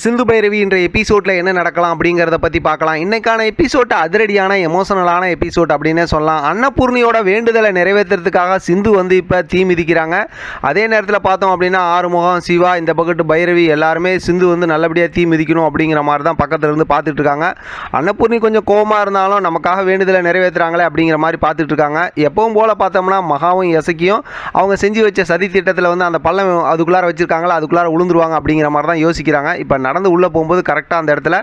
சிந்து பைரவி என்ற எபிசோடில் என்ன நடக்கலாம் அப்படிங்கிறத பற்றி பார்க்கலாம். இன்றைக்கான எபிசோட் அதிரடியான எமோஷனலான எபிசோட் அப்படின்னே சொல்லலாம். அன்னபூர்ணியோட வேண்டுதலை நிறைவேற்றுறதுக்காக சிந்து இப்போ தீ மிதிக்கிறாங்க. அதே நேரத்தில் பார்த்தோம் அப்படின்னா ஆறுமுகம், சிவா, இந்த பக்கத்து பைரவி எல்லாருமே சிந்து நல்லபடியாக தீ மிதிக்கணும் அப்படிங்கிற மாதிரி தான் பக்கத்தில் இருந்து பார்த்துட்டு இருக்காங்க. அன்னபூர்ணி கொஞ்சம் கோபமாக இருந்தாலும் நமக்காக வேண்டுதலை நிறைவேற்றுறாங்களே அப்படிங்கிற மாதிரி பார்த்துட்டு இருக்காங்க. எப்பவும் போல் பார்த்தோம்னா மகாவும் எசக்கியும் அவங்க செஞ்சு வச்ச சதி திட்டத்தில் அந்த பள்ளம் அதுக்குள்ளார வச்சுருக்காங்களா, அதுக்குள்ளார விழுந்துருவாங்க அப்படிங்கிற மாதிரி தான் யோசிக்கிறாங்க. இப்போ நடந்து உள்ளே போகும்போது கரெக்டாக அந்த இடத்துல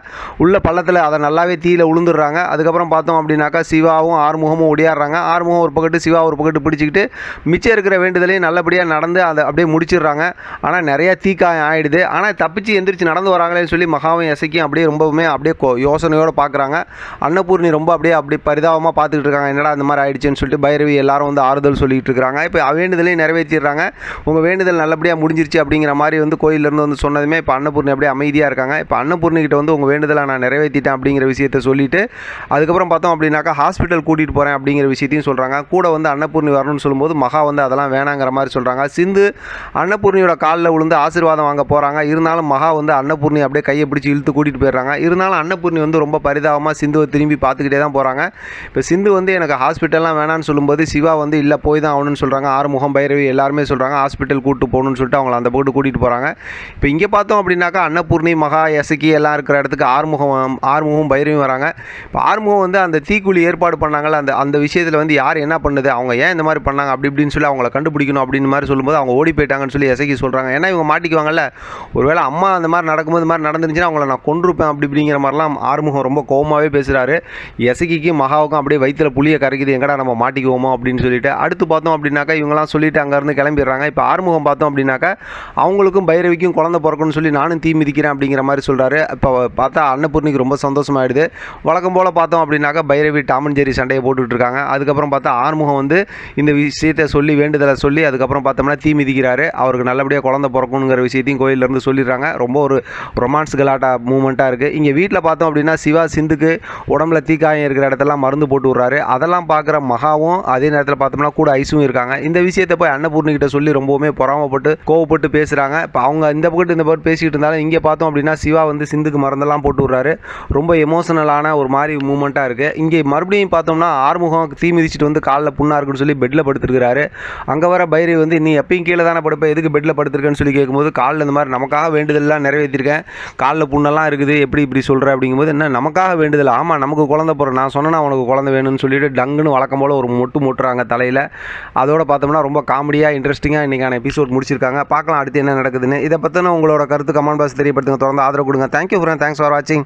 உள்ள பள்ளத்தில் அதை நல்லாவே தீயில விழுந்துடுறாங்க. அதுக்கப்புறம் பார்த்தோம் அப்படின்னாக்கா சிவாவும் ஆறுமுகமும் ஒடியாடுறாங்க. ஆறுமுகம் ஒரு பக்கத்து, சிவா ஒரு பக்கத்து பிடிச்சிக்கிட்டு மிச்சம் இருக்கிற வேண்டுதலையும் நல்லபடியாக நடந்து அதை அப்படியே முடிச்சிடுறாங்க. ஆனால் நிறையா தீக்காயம் ஆகிடுது. ஆனால் தப்பிச்சு எந்திரிச்சு நடந்து வராங்களேன்னு சொல்லி மகாவும் எசைக்கும் அப்படியே ரொம்பவுமே அப்படியே யோசனையோடு பார்க்குறாங்க. அன்னபூர்ணி ரொம்ப அப்படியே பரிதாபமாக பார்த்துக்கிட்டு இருக்காங்க. என்னடா இந்த மாதிரி ஆயிடுச்சுன்னு சொல்லிட்டு பைரவி எல்லாரும் ஆறுதல் சொல்லிட்டு இருக்காங்க. இப்போ வேண்டுதலையும் நிறைவேற்றிடுறாங்க. உங்கள் வேண்டுதல் நல்லபடியாக முடிஞ்சிருச்சு அப்படிங்கிற மாதிரி கோயிலிருந்து சொன்னதுமே இப்போ அன்னபூர்ணி அப்படியே அமைதியாக இருக்காங்க. இப்போ அன்னபூர்ணிகிட்ட உங்கள் வேண்டுதலை நான் நிறைவேற்றிட்டேன் அப்படிங்கிற விஷயத்தை சொல்லிவிட்டு அதுக்கப்புறம் பார்த்தோம் அப்படின்னாக்கா ஹாஸ்பிட்டல் கூட்டிகிட்டு போகிறேன் அப்படிங்கிற விஷயத்தையும் சொல்கிறாங்க. கூட அன்னபூர்ணி வரணும்னு சொல்லும்போது மகா அதெல்லாம் வேணாங்கிற மாதிரி சொல்கிறாங்க. சிந்து அன்னபூர்ணியோட காலில் விழுந்து ஆசீர்வாதம் வாங்க போகிறாங்க. இருந்தாலும் மகா அன்னபூர்ணி அப்படியே கையை பிடிச்சி இழுத்து கூட்டிகிட்டு போயிடுறாங்க. இருந்தாலும் அன்னபூர்ணி ரொம்ப பரிதாபமாக சிந்துவை திரும்பி பார்த்துக்கிட்டே தான் போகிறாங்க. இப்போ சிந்து எனக்கு ஹாஸ்பிட்டல்லாம் வேணான்னு சொல்லும்போது சிவா இல்லை போய் தான் ஆகணும்னு சொல்கிறாங்க. ஆறுமுகம், பைரவி எல்லாருமே சொல்கிறாங்க ஹாஸ்பிட்டல் கூப்பிட்டு போகணும்னு சொல்லிட்டு அவங்கள அந்த போட்டு கூட்டிகிட்டு போகிறாங்க. இப்போ இங்கே பார்த்தோம் அப்படின்னாக்கா அன்னபூர்ணி, மகா, எசக்கி எல்லாம் இருக்கிற இடத்துக்கு ஆறுமுகம் பைரவியும் வராங்க. இப்போ ஆறுமுகம் அந்த தீக்குழி ஏற்பாடு பண்ணாங்கல்ல, அந்த விஷயத்தில் யார் என்ன பண்ணுது, அவங்க ஏன் இந்த மாதிரி பண்ணாங்க அப்படி இப்படின்னு சொல்லி அவங்கள கண்டுபிடிக்கணும் அப்படின்னு மாதிரி சொல்லும்போது அவங்க ஓடி போயிட்டாங்கன்னு சொல்லி எசக்கி சொல்கிறாங்க. ஏன்னா இவங்க மாட்டிக்குவாங்கல்ல, ஒருவேளை அம்மா அந்த மாதிரி நடக்கும்போது இந்த மாதிரி நடந்துருந்துச்சுன்னா அவங்கள நான் கொண்டிருப்பேன் அப்படி இப்படிங்கிற மாதிரிலாம் ஆறுமுகம் ரொம்ப கோவமாகவே பேசுகிறாரு. எசக்கிக்கும் மகாவுக்கும் அப்படியே வயிற்றில் புளியை கரைக்குது, எங்கடா நம்ம மாட்டிக்குவோமோ அப்படின்னு சொல்லிட்டு. அடுத்து பார்த்தோம் அப்படின்னாக்கா இவங்களாம் சொல்லிட்டு அங்கேருந்து கிளம்பிடுறாங்க. இப்போ ஆறுமுகம் பார்த்தோம் அப்படின்னாக்கா அவங்களுக்கும் பைரவிக்கும் குழந்தை பிறக்கணும்னு சொல்லி நானும் தீ மிதிக்கிறேன் அப்படிங்கிற மாதிரி சொல்கிறாரு. இப்போ பார்த்தா அன்னபூர்ணிக்கு ரொம்ப சந்தோஷமாயிடுது. வழக்கம் போல் பார்த்தோம் அப்படின்னாக்கா பைரவி டாம் அண்ட் ஜெர்ரி சண்டையை போட்டுக்கிட்டு இருக்காங்க. அதுக்கப்புறம் பார்த்தா ஆறுமுகம் இந்த விஷயத்தை சொல்லி வேண்டுதலை சொல்லி அதுக்கப்புறம் பார்த்தோம்னா தீ மிதிக்கிறாரு. அவருக்கு நல்லபடியாக குழந்தை பிறக்கணுங்கிற விஷயத்தையும் கோயிலிருந்து சொல்லிடுறாங்க. ரொம்ப ஒரு ரொமான்ஸ் கலாட்டா மூமெண்ட்டாக இருக்குது. இங்கே வீட்டில் பார்த்தோம் அப்படின்னா சிவா சிந்துக்கு உடம்புல தீக்காயம் இருக்கிற இடத்தெல்லாம் மருந்து போட்டு விட்றாரு. அதெல்லாம் பார்க்குற மகாவும் அதே நேரத்தில் பார்த்தோம்னா கூட ஐஸும் இருக்காங்க. இந்த விஷயத்தை போய் அன்னபூர்ணிகிட்ட சொல்லி ரொம்பவுமே பொறாமப்பட்டு கோவப்பட்டு பேசுகிறாங்க. இப்போ அவங்க இந்த பக்கம் பேசிக்கிட்டு இருந்தாலும் இங்கே பார்த்தோம் அப்படின்னா சிவா சிந்துக்கு மருந்தெல்லாம் போட்டு விட்றாரு. ரொம்ப எமோஷனலான ஒரு மாதிரி மூமெண்ட்டாக இருக்குது. இங்கே மறுபடியும் பார்த்தோம்னா ஆறுமுகம் தீ மிதிச்சுட்டு காலில் புண்ணாக இருக்குன்னு சொல்லி பெட்டில் படுத்துருக்காரு. அங்கே வர பைரவி நீ எப்பயும் கீழே தானே படுப்பேன், எதுக்கு பெட்டில் படுத்துருக்கேன்னு சொல்லி கேட்கும்போது காலில் இந்த மாதிரி நமக்காக வேண்டுதலாம் நிறைவேற்றிருக்கேன், காலில் புண்ணெல்லாம் இருக்குது, எப்படி இப்படி சொல்கிற அப்படிங்கும்போது என்ன நமக்காக வேண்டுதல், ஆமாம் நமக்கு குழந்தை போகிறேன், நான் சொன்னேன்னா உனக்கு குழந்தை வேணும்னு சொல்லிட்டு டங்குன்னு வழக்கம் போல் ஒரு மொட்டுறாங்க தலையில். அதோட பார்த்தோம்னா ரொம்ப காமெடியாக இன்ட்ரெஸ்டிங்காக இன்றைக்கான எபிசோட் முடிச்சிருக்காங்க. பார்க்கலாம் அடுத்து என்ன நடக்குதுன்னு. இதை பற்றின உங்களோட கருத்து கமெண்ட் பாக்ஸ் தெரியப்படுத்துங்க. தொடர்ந்து ஆதரவு கொடுங்க. தேங்க்யூ ஃப்ரெண்ட், தேங்க்ஸ் ஃபார் வாட்சிங்.